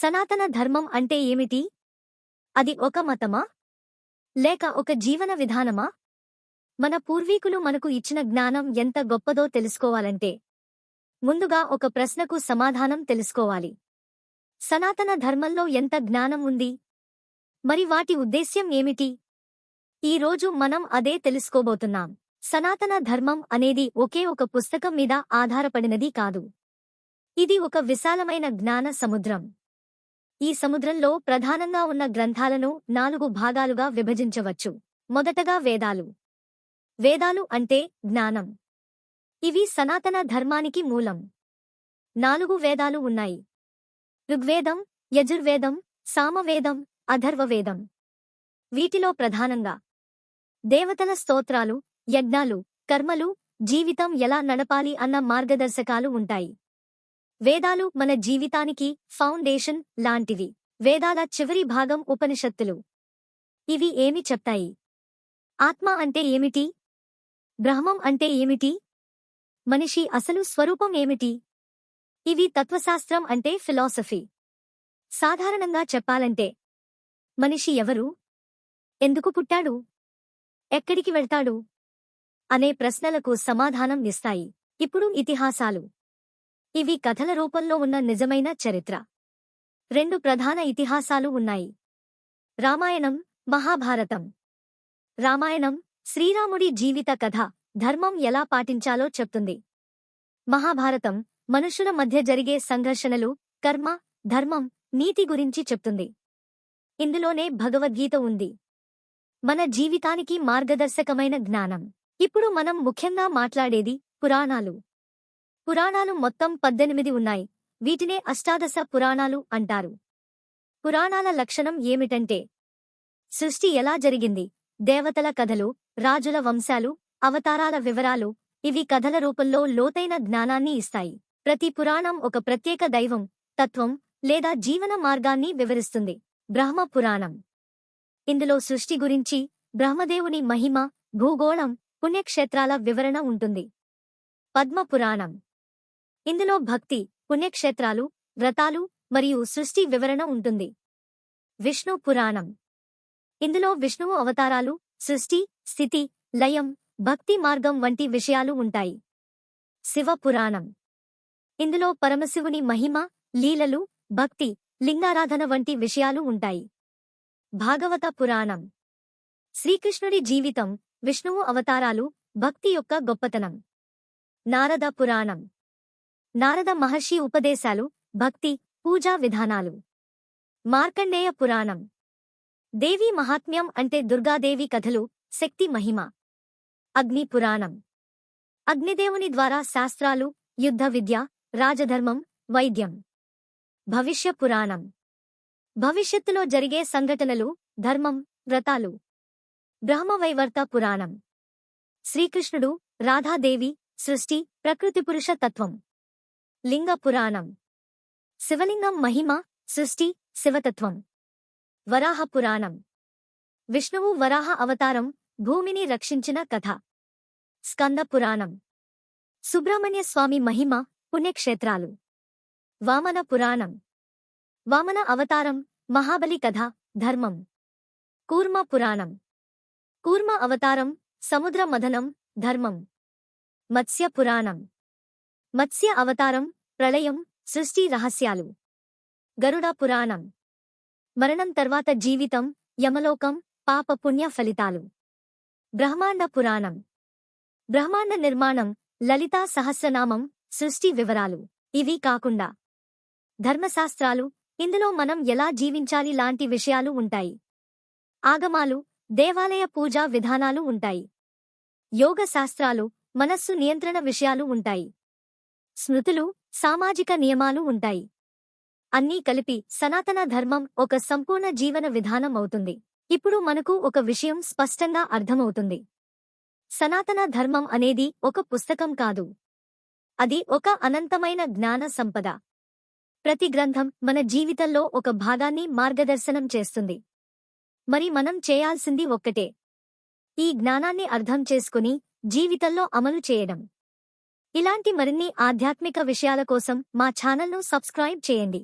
సనాతన ధర్మం అంటే ఏమిటి? అది ఒక మతమా? లేక ఒక జీవన విధానమా? మన పూర్వీకులు మనకు ఇచ్చిన జ్ఞానం ఎంత గొప్పదో తెలుసుకోవాలంటే ముందుగా ఒక ప్రశ్నకు సమాధానం తెలుసుకోవాలి. సనాతన ధర్మంలో ఎంత జ్ఞానం ఉంది? మరి వాటి ఉద్దేశ్యం ఏమిటి? ఈ రోజు మనం అదే తెలుసుకోబోతున్నాం. సనాతన ధర్మం అనేది ఒకే ఒక పుస్తకం మీద ఆధారపడినది కాదు. ఇది ఒక విశాలమైన జ్ఞాన సముద్రం. ఈ సముద్రంలో ప్రధానంగా ఉన్న గ్రంథాలను 4 భాగాలుగా విభజించవచ్చు. మొదటగా వేదాలు. వేదాలు అంటే జ్ఞానం. ఇవి సనాతన ధర్మానికి మూలం. 4 వేదాలు ఉన్నాయి. ఋగ్వేదం, యజుర్వేదం, సామవేదం, అథర్వవేదం. వీటిలో ప్రధానంగా దేవతల స్తోత్రాలు, యజ్ఞాలు, కర్మలు, జీవితం ఎలా నడపాలి అన్న మార్గదర్శకాలు ఉంటాయి. వేదాలు మన జీవితానికి ఫౌండేషన్ లాంటివి. వేదాల చివరి భాగం ఉపనిషత్తులు. ఇవి ఏమి చెప్తాయి? ఆత్మ అంటే ఏమిటి? బ్రహ్మం అంటే ఏమిటి? మనిషి అసలు స్వరూపం ఏమిటి? ఇవి తత్వశాస్త్రం అంటే ఫిలాసఫీ. సాధారణంగా చెప్పాలంటే మనిషి ఎవరు? ఎందుకు పుట్టాడు? ఎక్కడికి వెళ్తాడు? అనే ప్రశ్నలకు సమాధానం ఇస్తాయి. ఇప్పుడు ఇతిహాసాలు. ఇవి కథల రూపంలో ఉన్న నిజమైన చరిత్ర. 2 ప్రధాన ఇతిహాసాలు ఉన్నాయి. రామాయణం, మహాభారతం. రామాయణం శ్రీరాముడి జీవిత కథ, ధర్మం ఎలా పాటించాలో చెప్తుంది. మహాభారతం మనుషుల మధ్య జరిగే సంఘర్షణలు, కర్మ, ధర్మం, నీతి గురించి చెప్తుంది. ఇందులోనే భగవద్గీత ఉంది, మన జీవితానికి మార్గదర్శకమైన జ్ఞానం. ఇప్పుడు మనం ముఖ్యంగా మాట్లాడేది పురాణాలు. పురాణాలు మొత్తం 18 ఉన్నాయి. వీటినే అష్టాదశ పురాణాలు అంటారు. పురాణాల లక్షణం ఏమిటంటే సృష్టి ఎలా జరిగింది, దేవతల కథలు, రాజుల వంశాలు, అవతారాల వివరాలు. ఇవి కథల రూపంలో లోతైన జ్ఞానాన్ని ఇస్తాయి. ప్రతి పురాణం ఒక ప్రత్యేక దైవం, తత్వం లేదా జీవన మార్గాన్ని వివరిస్తుంది. బ్రహ్మ పురాణం. ఇందులో సృష్టి గురించి, బ్రహ్మదేవుని మహిమ, భూగోళం, పుణ్యక్షేత్రాల వివరణ ఉంటుంది. పద్మ పురాణం. ఇందులో భక్తి, పుణ్యక్షేత్రాలు, వ్రతాలు మరియు సృష్టి వివరణ ఉంటుంది. విష్ణు పురాణం. ఇందులో విష్ణువు అవతారాలు, సృష్టి, స్థితి, లయం, భక్తి మార్గం వంటి విషయాలు ఉంటాయి. శివ పురాణం. ఇందులో పరమశివుని మహిమ, లీలలు, భక్తి, లింగారాధన వంటి విషయాలు ఉంటాయి. భాగవత పురాణం. శ్రీకృష్ణుడి జీవితం, విష్ణువు అవతారాలు, భక్తి యొక్క గొప్పతనం. నారద పురాణం. నారద మహర్షి ఉపదేశాలు, భక్తి, పూజా విధానాలు. మార్కండేయ పురాణం. దేవీ మహాత్మ్యం అంటే దుర్గాదేవి కథలు, శక్తి మహిమ. అగ్ని పురాణం. అగ్నిదేవుని ద్వారా శాస్త్రాలు, యుద్ధ విద్య, రాజధర్మం, వైద్యం. భవిష్య పురాణం. భవిష్యత్తులో జరిగే సంఘటనలు, ధర్మం, వ్రతాలు. బ్రహ్మవైవర్త పురాణం. శ్రీకృష్ణుడు, రాధాదేవి, సృష్టి, ప్రకృతి పురుష తత్వం. లింగ పురాణం. శివలింగం మహిమ, సృష్టి, శివతత్వం. వరాహ పురాణం. విష్ణువు వరాహ అవతారం, భూమిని రక్షించిన కథ. స్కంద పురాణం. సుబ్రహ్మణ్య స్వామి మహిమ, పుణ్యక్షేత్రాలు. వామన పురాణం. వామన అవతారం, మహాబలి కథ, ధర్మం. కూర్మ పురాణం. కూర్మ అవతారం, సముద్ర మథనం, ధర్మం. మత్స్య పురాణం. మత్స్య అవతారం, ప్రళయం, సృష్టి రహస్యాలు. గరుడ పురాణం. మరణం తర్వాత జీవితం, యమలోకం, పాప పుణ్య ఫలితాలు. బ్రహ్మాండ పురాణం. బ్రహ్మాండ నిర్మాణం, లలితా సహస్రనామం, సృష్టి వివరాలు. ఇవి కాకుండా ధర్మశాస్త్రాలు, ఇందులో మనం ఎలా జీవించాలి లాంటి విషయాలు ఉంటాయి. ఆగమాలు, దేవాలయ పూజా విధానాలు ఉంటాయి. యోగ శాస్త్రాలు, మనస్సు నియంత్రణ విషయాలు ఉంటాయి. స్మృతులు, సామాజిక నియమాలు ఉంటాయి. అన్నీ కలిపి సనాతన ధర్మం ఒక సంపూర్ణ జీవన విధానం అవుతుంది. ఇప్పుడు మనకు ఒక విషయం స్పష్టంగా అర్థమవుతుంది. సనాతన ధర్మం అనేది ఒక పుస్తకం కాదు. అది ఒక అనంతమైన జ్ఞాన సంపద. ప్రతి గ్రంథం మన జీవితంలో ఒక భాగాన్ని మార్గదర్శనం చేస్తుంది. మరి మనం చేయాల్సింది ఒక్కటే, ఈ జ్ఞానాన్ని అర్థం చేసుకుని జీవితంలో అమలు చేయడం. ఇలాంటి మరిన్ని ఆధ్యాత్మిక విషయాల కోసం మా ఛానల్ను సబ్స్క్రైబ్ చేయండి.